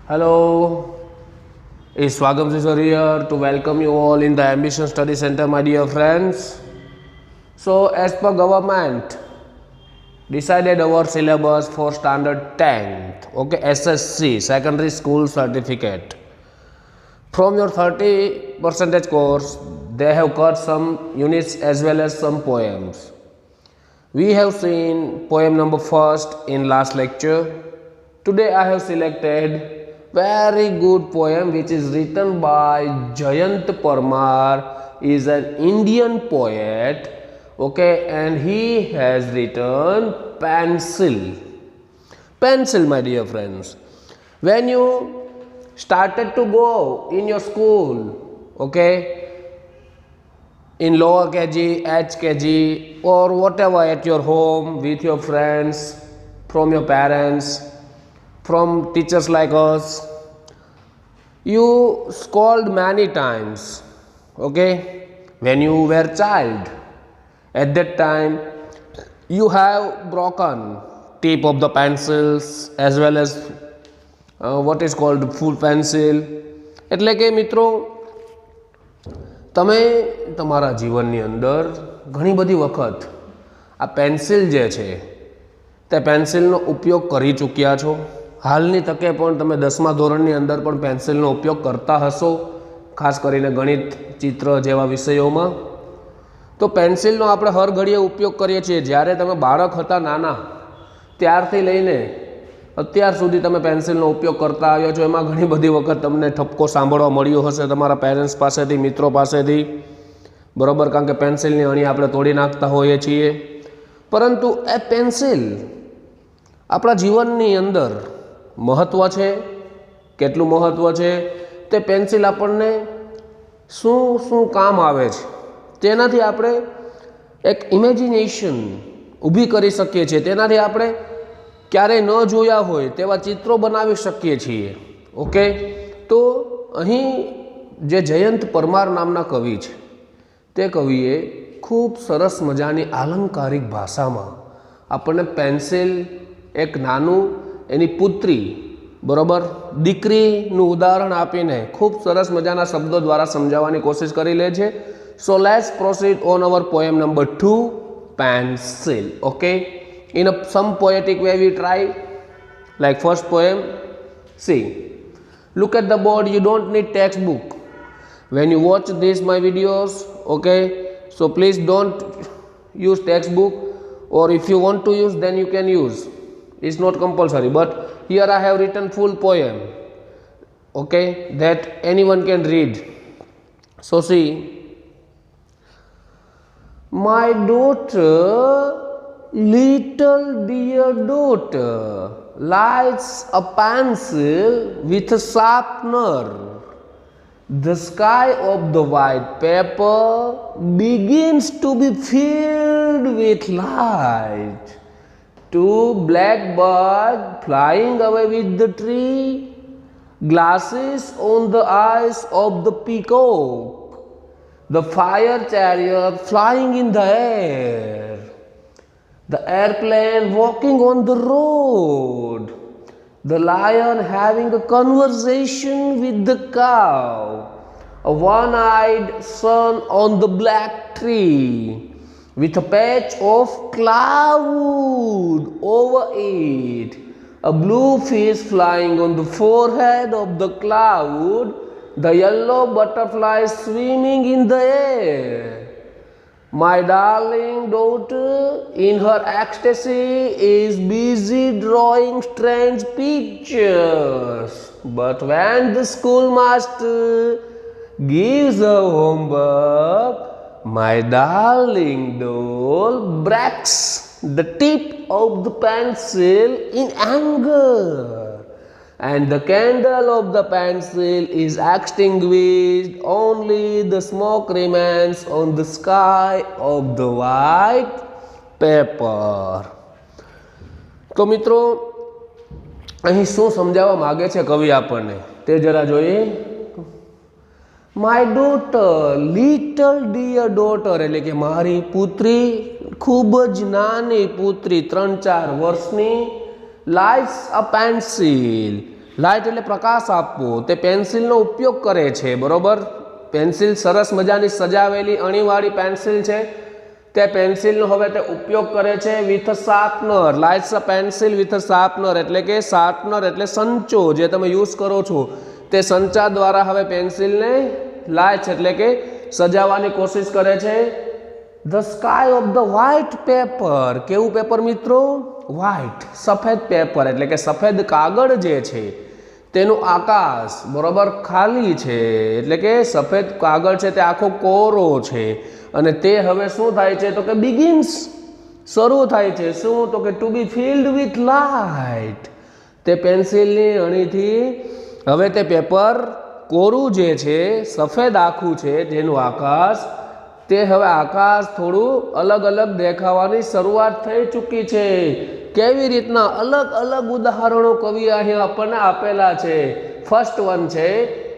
Hello, it's Swagam Sisar here to welcome you all in the Ambition Study Center, my dear friends. So, as per government, decided our syllabus for standard 10th, okay, SSC, Secondary School Certificate. From your 30% course, they have cut some units as well as some poems. We have seen poem number first in last lecture. Today I have selected very good poem which is written by Jayant Parmar. Is an Indian poet, okay, and he has written Pencil. Pencil, my dear friends. When you started to go in your school, okay, in lower KG, HKG, or whatever at your home with your friends, from your parents, from teachers like us, you scolded many times, okay, when you were child. At that time, you have broken tip of the pencils as well as what is called full pencil. એટલે કે મિત્રો તમે તમારા જીવનની અંદર ઘણી બધી વખત આ પેન્સિલ જે છે તે પેન્સિલનો ઉપયોગ કરી ચૂક્યા છો. હાલની તકે પણ તમે 10મા ધોરણની અંદર પણ પેન્સિલનો ઉપયોગ કરતા હશો, ખાસ કરીને ગણિત, ચિત્ર જેવા વિષયોમાં. તો પેન્સિલનો આપણે હર ઘડીએ ઉપયોગ કરીએ છીએ. જ્યારે તમે બાળક હતા નાના ત્યારથી લઈને અત્યાર સુધી તમે પેન્સિલનો ઉપયોગ કરતા આવ્યા છો. એમાં ઘણી બધી વખત તમને ઠપકો સાંભળવા મળ્યો હશે તમારા પેરેન્ટ્સ પાસેથી, મિત્રો પાસેથી, બરાબર, કારણ કે પેન્સિલની અણી આપણે તોડી નાખતા હોઈએ છીએ. પરંતુ એ પેન્સિલ આપણા જીવનની અંદર મહત્ત્વ છે. કેટલું મહત્ત્વ છે તે પેન્સિલ આપણને શું શું કામ આવે છે તેનાથી આપણે એક ઇમેજિનેશન ઊભી કરી શકીએ છીએ. તેનાથી આપણે ક્યારેય ન જોયા હોય તેવા ચિત્રો બનાવી શકીએ છીએ. ઓકે, તો અહીં જે જયંત પરમાર નામના કવિ છે તે કવિએ ખૂબ સરસ મજાની આલંકારિક ભાષામાં આપણને પેન્સિલ, એક નાનું એની પુત્રી, બરાબર, દીકરીનું ઉદાહરણ આપીને ખૂબ સરસ મજાના શબ્દો દ્વારા સમજાવવાની કોશિશ કરી લે છે. So let's proceed on our poem number 2, Pencil. Okay, in some poetic way we try. Like first poem, see, look at the board. You don't need textbook when you watch these my videos, okay, so please don't use textbook, or if you want to use then you can use, it's not compulsory, but here I have written full poem, okay, that anyone can read. So see, my daughter, little dear daughter, lights a pencil with a sharpener. The sky of the white paper begins to be filled with light. Two blackbirds flying away with the tree, glasses on the eyes of the peacock, the fire chariot flying in the air, the airplane walking on the road, the lion having a conversation with the cow, a one-eyed sun on the black tree with a patch of cloud over it, a blue fish flying on the forehead of the cloud, the yellow butterfly swimming in the air. My darling daughter, in her ecstasy, is busy drawing strange pictures. But when the schoolmaster gives her homework, my darling doll breaks the tip of the pencil in anger, and the candle of the pencil is extinguished. Only the smoke remains on the sky of the white paper. તો મિત્રો અહીં શું સમજાવવા માગે છે કવિ આપણને તે જરા જોઈએ. My daughter, little dear daughter, એટલે કે મારી પુત્રી, ખૂબ જ નાની પુત્રી, 3-4 વર્ષની, lights a pencil, લાઇટ એટલે પ્રકાશ આપવો, તે પેન્સિલનો ઉપયોગ કરે છે, બરોબર। પેન્સિલ સરસ મજાની સજાવેલી અણીવાળી પેન્સિલ છે, તે પેન્સિલનો હવે તે ઉપયોગ કરે છે with sharpener, lights a pencil with sharpener, એટલે કે શાર્પનર એટલે સંચો જે તમે યુઝ કરો છો, તે સંચા દ્વારા હવે પેન્સિલને લાઇટ્સ એટલે કે સજાવવાની કોશિશ કરે છે। The sky of the white paper, કેવું પેપર મિત્રો? વ્હાઇટ, સફેદ પેપર એટલે કે સફેદ કાગળ જે છે તેનું આકાશ, બરોબર, ખાલી છે, એટલે કે સફેદ કાગળ છે તે આખો કોરો છે, અને તે હવે શું થાય છે તો કે બિગિન્સ, શરૂ થાય છે, શું તો કે to be filled with light. તે પેન્સિલની અણીથી હવે તે પેપર કોરું જે છે, સફેદ આખું છે જેનું આકાશ, તે હવે આકાશ થોડું અલગ અલગ દેખાવાની શરૂઆત થઈ ચૂકી છે। કેવી રીતના? અલગ અલગ ઉદાહરણો કવિ અહીં આપણને આપેલા છે। ફર્સ્ટ વન છે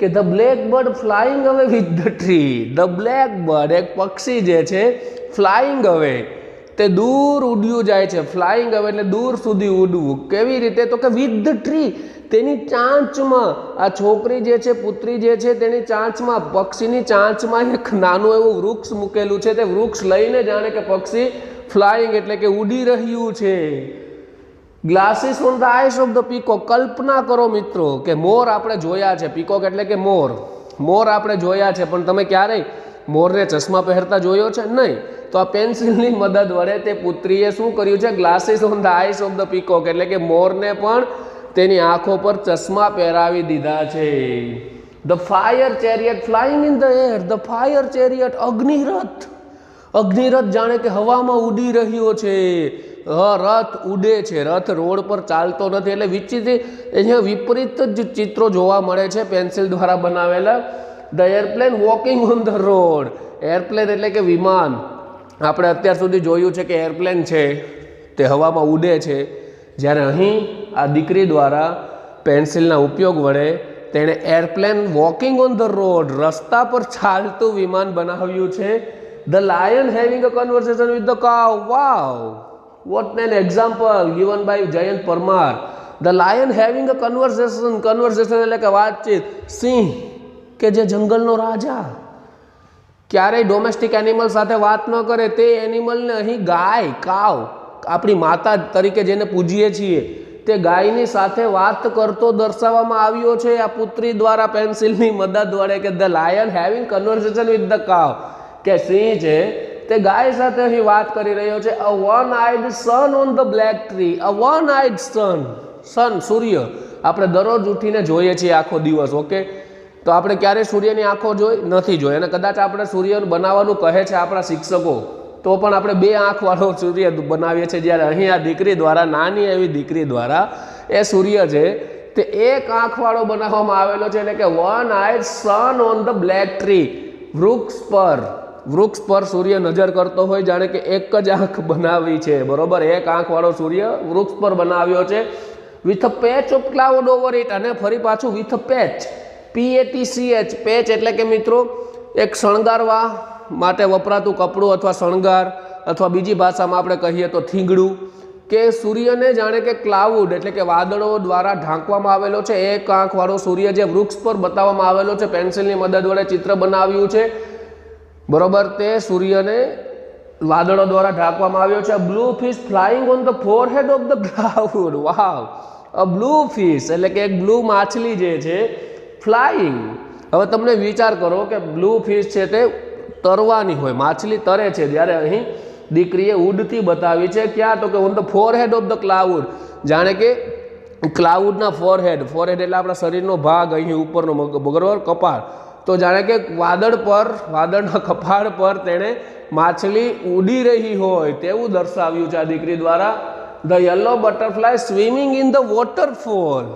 કે ધ બ્લેક બર્ડ ફ્લાઇંગ અવે with the tree, the black bird એક પક્ષી જે છે ફ્લાઇંગ અવે, તે દૂર ઉડ્યું જાય છે, ફ્લાઇંગ અવે એટલે દૂર સુધી ઉડવું, કેવી રીતે તો કે વિથ ધ ટ્રી, તેની ચાંચમાં, આ છોકરી જે છે, પુત્રી જે છે તેની ચાંચમાં, પક્ષીની ચાંચમાં એક નાનું એવું વૃક્ષ મૂકેલું છે, તે વૃક્ષ લઈને જાણે કે પક્ષી ફ્લાઇંગ એટલે કે ઉડી રહ્યું છે। Glasses on the eyes of the peacock, કલ્પના કરો મિત્રો કે મોર આપણે જોયા છે, પીકોક એટલે કે મોર, મોર આપણે જોયા છે, પણ તમે ક્યારેય મોરને ચશ્મા પહેરતા જોયો છે? નહીં। તો આ પેન્સિલની મદદ વડે તે પુત્રીએ શું કર્યું છે? Glasses on the eyes of the peacock એટલે કે મોરને પણ તેની આંખો પર ચશ્મા પહેરાવી દીધા છે। The fire chariot flying in the air, the fire chariot અગ્નિરથ, અગ્નિરથ જાણે કે હવામાં ઉડી રહ્યો છે, રથ ઉડે છે, રથ રોડ પર ચાલતો નથી, એટલે વિચિત્ર અહીંયા વિપરીત જ ચિત્રો જોવા મળે છે પેન્સિલ દ્વારા બનાવેલા। The airplane walking on the road, airplane એટલે કે વિમાન, આપણે અત્યાર સુધી જોયું છે કે એરપ્લેન છે તે હવામાં ઉડે છે, જ્યારે અહીં આ દીકરી દ્વારા પેન્સિલના ઉપયોગ વડે તેણે airplane walking on the road, રસ્તા પર ચાલતું વિમાન બનાવ્યું છે। The lion having a conversation with the cow, wow, what an example given by Jayant Parmar. The lion having a conversation, conversation એટલે કે વાતચીત, સિંહ કે જે જંગલનો રાજા ક્યારેય ડોમેસ્ટિક એનિમલ સાથે વાત ન કરે, તે એનિમલને અહીં ગાય, કાવ, આપણી માતા તરીકે જેને પૂજીએ છીએ, તે ગાયની સાથે વાત કરતો દર્શાવવામાં આવ્યો છે આ પુત્રી દ્વારા પેન્સિલની મદદ વડે, કે the lion having conversation with the કાવ, કે સિંહ છે તે ગાય સાથે અહીં વાત કરી રહ્યો છે। A one eyed sun on the black tree, a one eyed sun, sun સૂર્ય આપણે દરરોજ ઉઠીને જોઈએ છીએ આખો દિવસ, ઓકે, તો આપણે ક્યારે સૂર્યની આંખો જોઈ નથી જોઈ, અને કદાચ આપણે સૂર્ય બનાવવાનું કહે છે આપણા શિક્ષકો, તો પણ આપણે બે આંખવાળો સૂર્ય બનાવીએ છીએ, જ્યારે અહીં આ દીકરી દ્વારા, નાની એવી દીકરી દ્વારા એ સૂર્ય છે તે એક આંખવાળો બનાવવામાં આવેલો છે, એટલે કે one eyed sun on the black tree, વૃક્ષ પર સૂર્ય નજર કરતો હોય, જાણે કે એક જ આંખ બનાવી છે, બરોબર, એક આંખવાળો સૂર્ય વૃક્ષ પર બનાવ્યો છે। With a patch of cloud over it, અને ફરી પાછું with a patch, PATCH, patch એટલે કે મિત્રો એક શણગારવા માટે વપરાતું કપડું અથવા શણગાર, અથવા બીજી ભાષામાં આપણે કહીએ તો થીંગડું, કે સૂર્યને જાણે કે ક્લાઉડ એટલે કે વાદળો દ્વારા ઢાંકવામાં આવેલો છે। એક આંખવાળો સૂર્ય જે વૃક્ષ પર બતાવવામાં આવેલો છે, પેન્સિલની મદદ વડે ચિત્ર બનાવ્યું છે, બરોબર, તે સૂર્યને વાદળો દ્વારા ઢાંકવામાં આવ્યો છે। Blue fish flying on the forehead of the cloud, wow, a blue fish એટલે કે એક બ્લુ માછલી જે છે ફ્લાઇંગ, હવે તમને વિચાર કરો કે બ્લુ ફિશ છે તે તરવાની હોય, માછલી તરે છે, જ્યારે અહીં દીકરીએ ઉડતી બતાવી છે, ક્યાં તો કે on the forehead of the cloud, જાણે કે ક્લાઉડના ફોરહેડ, ફોરહેડ એટલે આપણા શરીરનો ભાગ, અહીં ઉપરનો બરોબર કપાળ, તો જાણે કે વાદળ પર, વાદળના કપાળ પર તેણે માછલી ઉડી રહી હોય તેવું દર્શાવ્યું છે આ દીકરી દ્વારા। The yellow butterfly swimming in the waterfall,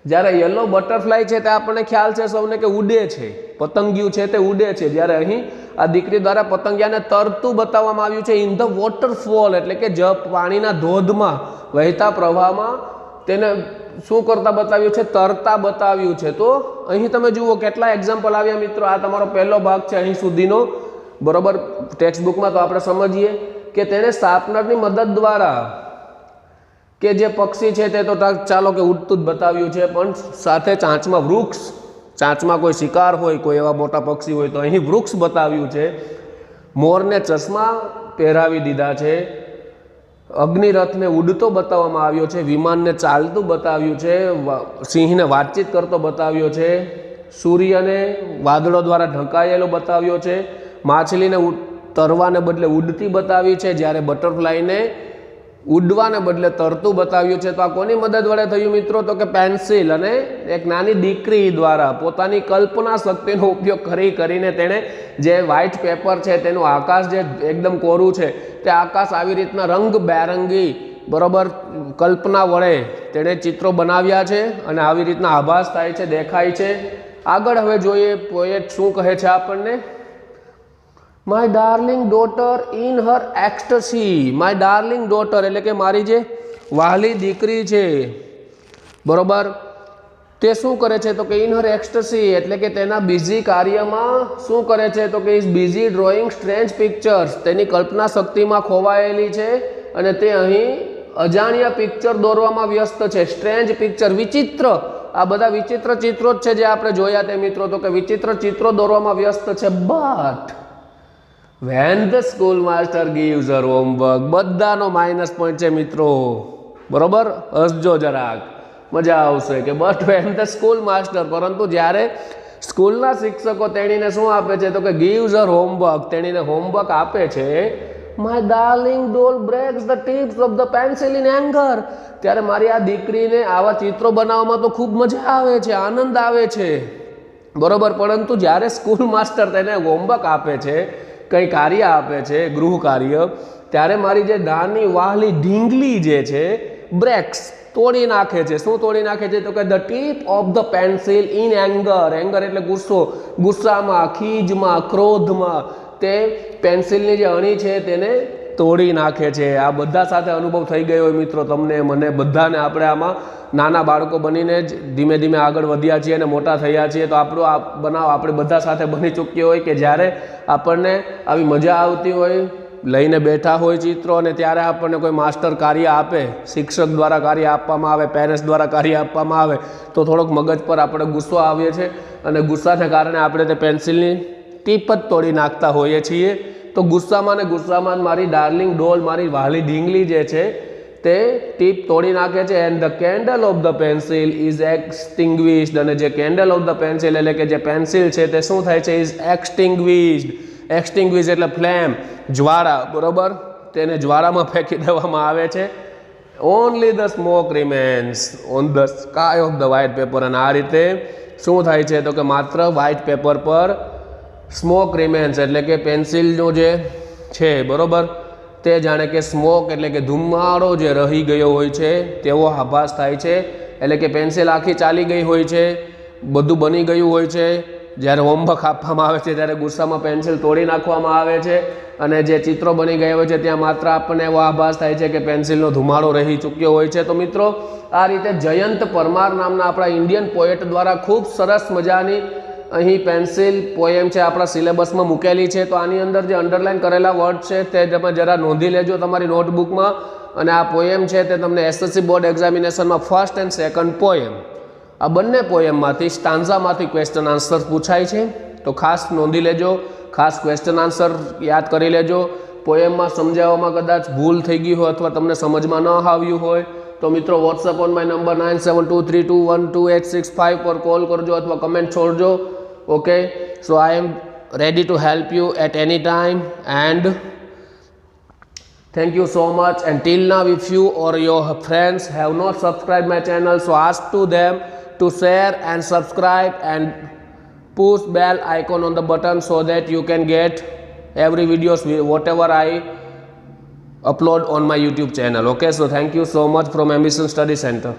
જ્યારે યલો બટરફ્લાય છે તે આપણને ખ્યાલ છે સૌને કે ઉડે છે, પતંગિયું છે તે ઉડે છે, જ્યારે અહીં આ દીકરી દ્વારા પતંગિયાને તરતું બતાવવામાં આવ્યું છે ઇન ધ વોટરફોલ, એટલે કે પાણીના ધોધમાં, વહેતા પ્રવાહમાં તેને શું કરતા બતાવ્યું છે? તરતા બતાવ્યું છે। તો અહીં તમે જુઓ કેટલા એક્ઝામ્પલ આવ્યા મિત્રો, આ તમારો પહેલો ભાગ છે અહીં સુધીનો, બરોબર, ટેક્સ્ટ બુકમાં, તો આપણે સમજીએ કે તેણે શાર્પનરની મદદ દ્વારા કે જે પક્ષી છે તે તો ચાલો કે ઉડતું જ બતાવ્યું છે, પણ સાથે ચાંચમાં વૃક્ષ, ચાંચમાં કોઈ શિકાર હોય, કોઈ એવા મોટા પક્ષી હોય તો અહીં વૃક્ષ બતાવ્યું છે. મોરને ચશ્મા પહેરાવી દીધા છે. અગ્નિરથને ઉડતો બતાવવામાં આવ્યો છે. વિમાનને ચાલતું બતાવ્યું છે. સિંહને વાતચીત કરતો બતાવ્યો છે. સૂર્યને વાદળો દ્વારા ઢંકાયેલો બતાવ્યો છે. માછલીને તરવાને બદલે ઉડતી બતાવી છે, જ્યારે બટરફ્લાયને ઉડવાને બદલે તરતું બતાવ્યું છે. તો આ કોની મદદ વડે થયું મિત્રો? તો કે પેન્સિલ અને એક નાની દીકરી દ્વારા પોતાની કલ્પના શક્તિનો ઉપયોગ કરીને તેણે જે વ્હાઇટ પેપર છે તેનું આકાશ જે એકદમ કોરું છે તે આકાશ આવી રીતના રંગબેરંગી બરોબર કલ્પના વડે તેણે ચિત્રો બનાવ્યા છે અને આવી રીતના આભાસ થાય છે, દેખાય છે. આગળ હવે જોઈએ પોએટ શું કહે છે આપણને. My darling daughter in her ecstasy. My darling daughter એટલે કે મારી જે વહાલી દીકરી છે બરોબર, તે શું કરે છે? તો કે ઇન હર એક્સ્ટસી એટલે કે તેના બિઝી કાર્યમાં શું કરે છે? તો કે is busy drawing strange pictures. તેની કલ્પના શક્તિમાં ખોવાયેલી છે અને તે અહીં અજાણ્યા પિક્ચર દોરવામાં વ્યસ્ત છે. સ્ટ્રેન્જ પિક્ચર, વિચિત્ર, આ બધા વિચિત્ર ચિત્રો જ છે જે આપણે જોયા તે મિત્રો. તો કે વિચિત્ર ચિત્રો દોરવામાં વ્યસ્ત છે. But when the school master gives her homework, બધાનો માઇનસ પોઈન્ટ છે મિત્રો બરોબર, હસજો જરાક, મજા આવશે કે but when the school master, પરંતુ જ્યારે સ્કૂલના શિક્ષકો તેણીને શું આપે છે? તો કે gives her homework, તેણીને હોમવર્ક આપે છે. my darling doll breaks the tips of the pencil in anger, ત્યારે મારી આ દીકરીને આવા ચિત્રો બનાવવામાં તો ખૂબ મજા આવે છે, આનંદ આવે છે બરોબર. પરંતુ જ્યારે સ્કૂલ માસ્ટર તેને હોમવર્ક આપે છે, કંઈ કાર્ય આપે છે, ગૃહ કાર્ય, ત્યારે મારી જે નાની વાહલી ઢીંગલી જે છે બ્રેક્સ, તોડી નાખે છે. શું તોડી નાખે છે? તો કે the tip of the pencil in anger. Anger એટલે ગુસ્સો, ગુસ્સામાં, ખીજમાં, ક્રોધમાં તે પેન્સિલની જે અણી છે તેને તોડી નાખે છે. આ બધા સાથે અનુભવ થઈ ગયો હોય મિત્રો, તમને, મને, બધાને. આપણે આમાં નાના બાળકો બનીને જ ધીમે ધીમે આગળ વધ્યા છીએ અને મોટા થયા છીએ. તો આપણો આ બનાવ આપણે બધા સાથે બની ચૂક્યો હોય કે જ્યારે આપણને આવી મજા આવતી હોય, લઈને બેઠા હોય ચિત્રો, અને ત્યારે આપણને કોઈ માસ્ટર કાર્ય આપે, શિક્ષક દ્વારા કાર્ય આપવામાં આવે, પેરેન્ટ્સ દ્વારા કાર્ય આપવામાં આવે, તો થોડોક મગજ પર આપણે ગુસ્સો આવે છે અને ગુસ્સાને કારણે આપણે તે પેન્સિલની ટીપ જ તોડી નાખતા હોઈએ છીએ. તો ગુસ્સામાં ને ગુસ્સામાં મારી ડાર્લિંગ ડોલ, મારી વહાલી ઢીંગલી જે છે તે ટીપ તોડી નાખે છે. And the candle of the pencil is extinguished, અને જે કેન્ડલ ઓફ ધ પેન્સિલ એટલે કે જે પેન્સિલ છે તે શું થાય છે? ઇઝ એક્સટિંગ્વિશ્ડ. એક્સટિંગ્વિશ એટલે ફ્લેમ, જ્વાળા બરોબર, તેને જ્વાળામાં ફેંકી દેવામાં આવે છે. Only the smoke remains on the sky of the white paper. અને આ રીતે શું થાય છે? તો કે માત્ર વ્હાઇટ પેપર પર સ્મોક રિમેન્સ એટલે કે પેન્સિલનો જે છે બરોબર, તે જાણે કે સ્મોક એટલે કે ધુમાડો જે રહી ગયો હોય છે તેવો આભાસ થાય છે. એટલે કે પેન્સિલ આખી ચાલી ગઈ હોય છે, બધું બની ગયું હોય છે. જ્યારે હોમવર્ક આપવામાં આવે છે ત્યારે ગુસ્સામાં પેન્સિલ તોડી નાખવામાં આવે છે અને જે ચિત્રો બની ગયા હોય છે ત્યાં માત્ર આપણને એવો આભાસ થાય છે કે પેન્સિલનો ધુમાડો રહી ચૂક્યો હોય છે. તો મિત્રો, આ રીતે જયંત પરમાર નામના આપણા ઇન્ડિયન પોએટ દ્વારા ખૂબ સરસ મજાની અહીં પેન્સિલ પોએમ છે આપણા સિલેબસમાં મૂકેલી છે. તો આની અંદર જે અંડરલાઇન કરેલા વર્ડ છે તે તમે જરા નોંધી લેજો તમારી નોટબુકમાં. અને આ પોએમ છે તે તમને એસએસસી બોર્ડ એક્ઝામિનેશનમાં ફર્સ્ટ એન્ડ સેકન્ડ પોએમ, આ બંને પોએમમાંથી સ્ટાન્ઝામાંથી ક્વેશ્ચન આન્સર પૂછાય છે. તો ખાસ નોંધી લેજો, ખાસ ક્વેશ્ચન આન્સર યાદ કરી લેજો. પોએમમાં સમજાવવામાં કદાચ ભૂલ થઈ ગઈ હોય અથવા તમને સમજમાં ન આવ્યું હોય તો મિત્રો વોટ્સઅપ ઓન માય નંબર 9723212865 પર કોલ કરજો અથવા કમેન્ટ છોડજો. Okay, so I am ready to help you at any time, and thank you so much. And till now, if you or your friends have not subscribed my channel, so ask to them to share and subscribe and push bell icon on the button so that you can get every videos whatever I upload on my YouTube channel. Okay, so thank you so much from Ambition Study Center.